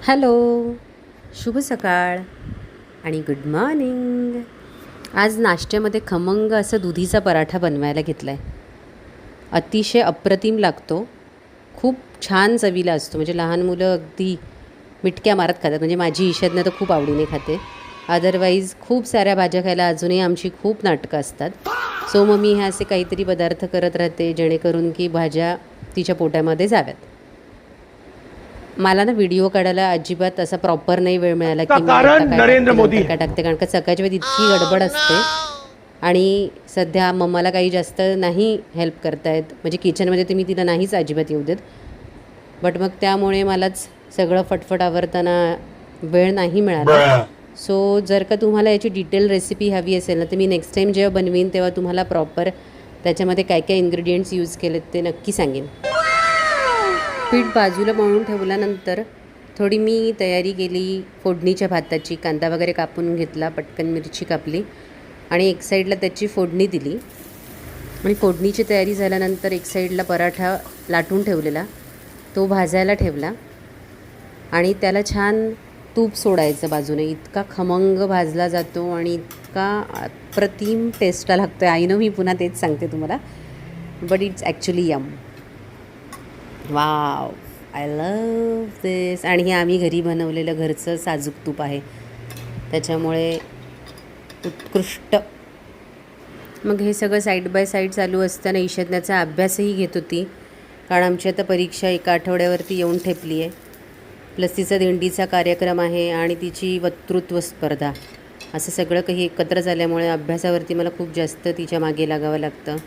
Hello, शुभ सकाळ आणि गुड मॉर्निंग. आज नाश्त्यामध्ये खमंग असं दुधीचा पराठा बनवायला घेतला आहे. अतिशय अप्रतिम लागतो, खूप छान चवीला असतो. म्हणजे लहान मुलं अगदी मिटक्या मारत खातात. म्हणजे माझी ईशादनं तर खूप आवडीने खाते. अदरवाईज खूप साऱ्या भाज्या खायला अजूनही आमची खूप नाटकं असतात. सो मग मी हे असे काहीतरी पदार्थ करत राहते जेणेकरून की भाज्या तिच्या पोटामध्ये जाव्यात. मला ना व्हिडिओ काढायला अजिबात असा प्रॉपर नाही वेळ मिळाला की मी आता काय नरेंद्र टाकते मोदी नंतर काय टाकते, कारण का सकाळच्या वेळी इतकी गडबड असते आणि सध्या मम्माला काही जास्त नाही हेल्प करतायत. म्हणजे किचनमध्ये तर मी तिला नाहीच अजिबात येऊ देत. बट मग त्यामुळे मलाच सगळं फटफट आवरताना वेळ नाही मिळाला. सो जर का तुम्हाला याची डिटेल रेसिपी हवी असेल ना तर मी नेक्स्ट टाईम जेव्हा बनवीन तेव्हा तुम्हाला प्रॉपर त्याच्यामध्ये काय काय इन्ग्रेडियंट्स यूज केलेत ते नक्की सांगेन. पीठ बाजूला मळून ठेवल्यानंतर थोडी मी तयारी केली फोडणीच्या भाताची. कांदा वगैरे कापून घेतला, पटकन मिरची कापली आणि एक साईडला त्याची फोडणी दिली. आणि फोडणीची तयारी झाल्यानंतर एक साईडला पराठा लाटून ठेवलेला तो भाजायला ठेवला आणि त्याला छान तूप सोडायचं बाजूने. इतका खमंग भाजला जातो आणि इतका अप्रतिम टेस्टला लागतो आहे. आय नो मी पुन्हा तेच सांगते तुम्हाला, but it's actually yum. Wow, I love this. आणि हे आम्ही घरी बनवलेलं घरचं साजूक तूप आहे, त्याच्यामुळे उत्कृष्ट. मग हे सगळं साईड बाय साईड चालू असताना ईशान्याचा अभ्यासही घेत होती, कारण आमची आता परीक्षा एका आठवड्यावरती येऊन ठेपली आहे. प्लस तिचा दिंडीचा कार्यक्रम आहे आणि तिची वक्तृत्व स्पर्धा. असं सगळं काही एकत्र झाल्यामुळे अभ्यासावरती मला खूप जास्त तिच्या मागे लागावं लागतं,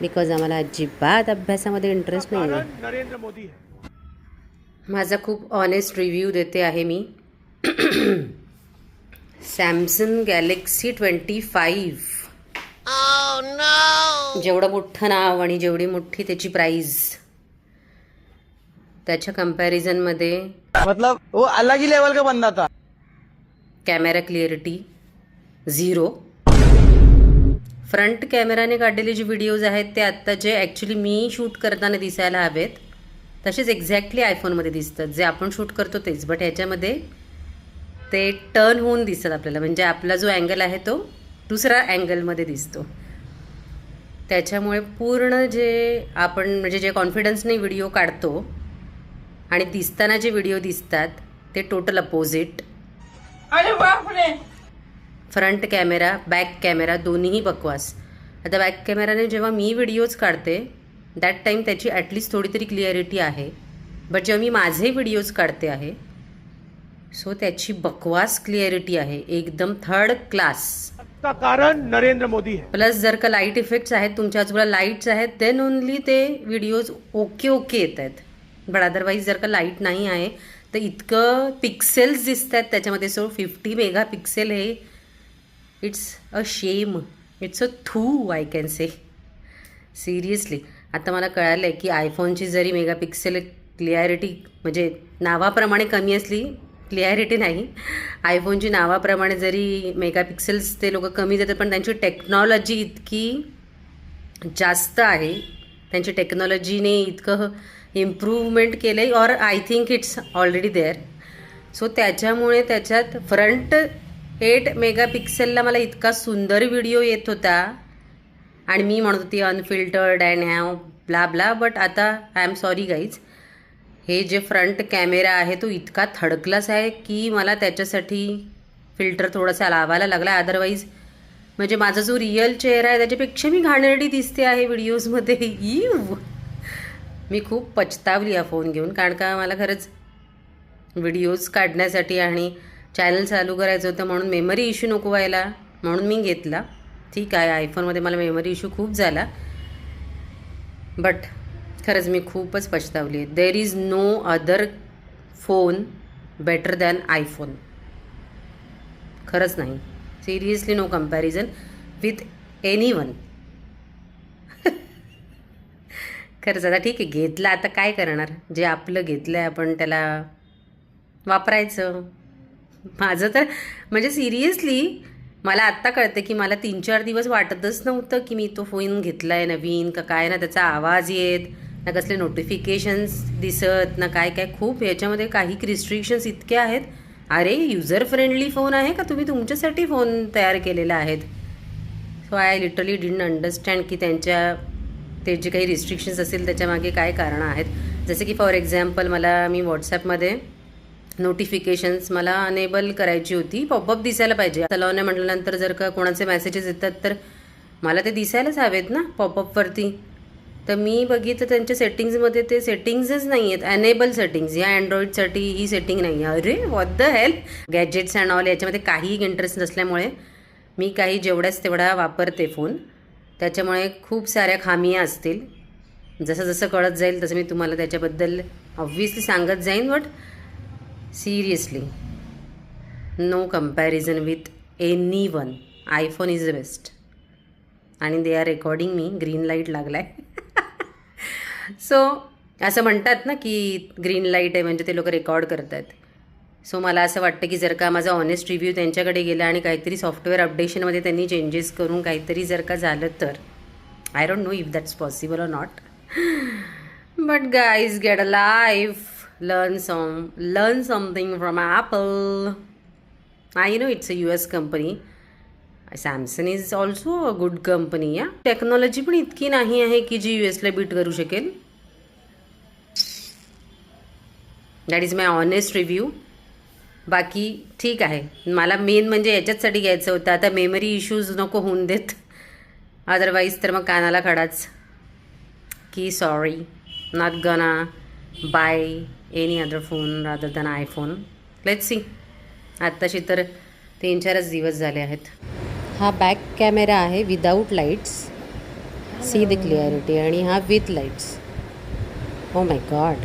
बिकॉज आम्हाला अजिबात अभ्यासामध्ये इंटरेस्ट नाही आहे. नरेंद्र मोदी. माझा खूप ऑनेस्ट रिव्ह्यू देते आहे मी. Samsung Galaxy 25. जेवढं मोठं नाव आणि जेवढी मोठी त्याची प्राईज, त्याच्या कंपॅरिझनमध्ये मतलब वो अलग ही लेवल का बंदा था. Camera clarity 0. फ्रंट कॅमेराने काढलेले जे व्हिडिओज आहेत ते आत्ता जे ॲक्च्युली मी शूट करताना दिसायला हवेत तसेच एक्झॅक्टली आयफोनमध्ये दिसतात. जे आपण शूट करतो तेच, बट ह्याच्यामध्ये ते टर्न होऊन दिसतात आपल्याला. म्हणजे आपला जो अँगल आहे तो दुसरा अँगलमध्ये दिसतो. त्याच्यामुळे पूर्ण जे आपण म्हणजे जे कॉन्फिडन्सने व्हिडिओ काढतो आणि दिसताना जे व्हिडिओ दिसतात ते टोटल अपोजिट. अरे बापरे. फ्रंट कॅमेरा बॅक कॅमेरा दोन्हीही बकवास. आता बॅक कॅमेराने जेव्हा मी व्हिडिओज काढते दॅट टाईम त्याची ॲटलिस्ट थोडी तरी क्लिअरिटी आहे, बट जेव्हा मी माझे व्हिडिओज काढते आहे सो त्याची बकवास क्लिअरिटी आहे, एकदम थर्ड क्लास. का कारण नरेंद्र मोदी है. प्लस जर का लाईट इफेक्ट्स आहेत, तुमच्या आजूबाजूला लाईट्स आहेत, देन ओनली ते व्हिडिओज ओके येत आहेत. बट अदरवाईज जर का लाईट नाही आहे तर इतकं पिक्सेल्स दिसत आहेत त्याच्यामध्ये. सो 50 मेगापिक्सेल हे it's a shame, it's a थू, आय कॅन से सिरियसली. आता मला कळालं आहे की आयफोनची जरी मेगापिक्सेल क्लिअरिटी म्हणजे नावाप्रमाणे कमी असली, क्लिअरिटी नाही, आयफोनची नावाप्रमाणे जरी मेगापिक्सेल्स ते लोक कमी देतात, पण त्यांची टेक्नॉलॉजी इतकी जास्त आहे, त्यांची टेक्नॉलॉजीने इतकं इम्प्रूव्हमेंट केलं आहे, or I think it's already there. So त्याच्यामुळे त्याच्यात फ्रंट 8 मेगापिक्सेलला मला इतका सुंदर व्हिडिओ येत होता आणि मी म्हणत होती unfiltered and have blah blah. But आता आय एम सॉरी गाईज, हे जे फ्रंट कॅमेरा आहे तो इतका थर्ड क्लास आहे की मला त्याच्यासाठी फिल्टर थोडासा लावायला लागला. अदरवाईज म्हणजे माझा जो रिअल चेहरा आहे त्याच्यापेक्षा मी घाणेरडी दिसते आहे व्हिडिओजमध्ये. मी खूप पछतावली हा फोन घेऊन, कारण का मला खरंच व्हिडिओज काढण्यासाठी आणि चॅनल चालू करायचं होतं, म्हणून मेमरी इश्यू नको व्हायला म्हणून मी घेतला. ठीक आहे, आयफोनमध्ये मला मेमरी इश्यू खूप झाला, बट खरंच मी खूपच पछतावली आहे. There is no other phone better than iPhone. खरंच नाही, seriously no comparison with anyone. खरंच आता ठीक आहे, घेतलं आता काय करणार, जे आपलं घेतलं आहे आपण त्याला वापरायचं. माझं तर म्हणजे सिरियसली मला आत्ता कळतं की मला 3-4 दिवस वाटतच नव्हतं की मी तो फोन घेतला आहे नवीन का काय ना. त्याचा आवाज येत, ना कसले नोटिफिकेशन्स दिसत ना काय काय. खूप याच्यामध्ये काही रिस्ट्रिक्शन्स इतके आहेत. अरे युजर फ्रेंडली फोन आहे का, तुम्ही तुमच्यासाठी फोन तयार केलेला आहेत. So I literally didn't understand की ते जे काही रिस्ट्रिक्शन्स असेल त्याच्यामागे काय कारणं आहेत. जसे की फॉर एक्झाम्पल मी व्हॉट्सॲपमध्ये नोटिफिकेशन्स मला अनेबल करायची होती. पॉपअप दिसायला पाहिजे. चलावणे म्हटल्यानंतर जर का कोणाचे मेसेजेस येतात तर मला ते दिसायलाच हवेत ना पॉपअपवरती. तर मी बघितलं त्यांच्या सेटिंग्जमध्ये ते सेटिंग्जच नाही आहेत. अनेबल सेटिंग्ज ह्या अँड्रॉईडसाठी ही सेटिंग नाही आहे. अरे what the help. Gadgets and all याच्यामध्ये काहीही इंटरेस्ट नसल्यामुळे मी काही जेवढ्याच तेवढा वापरते फोन. त्याच्यामुळे खूप साऱ्या खामिया असतील. जसं जसं कळत जाईल तसं मी तुम्हाला त्याच्याबद्दल ऑब्व्हियसली सांगत जाईन. But seriously no comparison with anyone. IPhone is the best. आणि they are recording me. Green light लागला आहे. सो असं म्हणतात ना की ग्रीन लाईट आहे म्हणजे ते लोक रेकॉर्ड करत आहेत. सो मला असं वाटतं की जर का माझा ऑनेस्ट रिव्ह्यू त्यांच्याकडे गेला आणि काहीतरी सॉफ्टवेअर अपडेशनमध्ये त्यांनी चेंजेस करून काहीतरी जर का झालं तर I don't know if that's possible or not. But guys get a life. learn something from Apple. I know it's a US company. Samsung is also a good company. या technology पण इतकी नाही आहे की जी US ला bit करू शकेल. That is my honest review. बाकी ठीक आहे. मला मेन म्हणजे याच्याचसाठी घ्यायचं होतं. आता मेमरी इश्यूज नको होऊन देत. अदरवाईज तर मग कानाला खडाच की sorry not gonna buy any other phone rather than iPhone. Let's see. आत्ताशी तर 3-4च दिवस झाले आहेत. हा बॅक कॅमेरा आहे without lights. See the clarity. आणि हा with lights. Oh my God.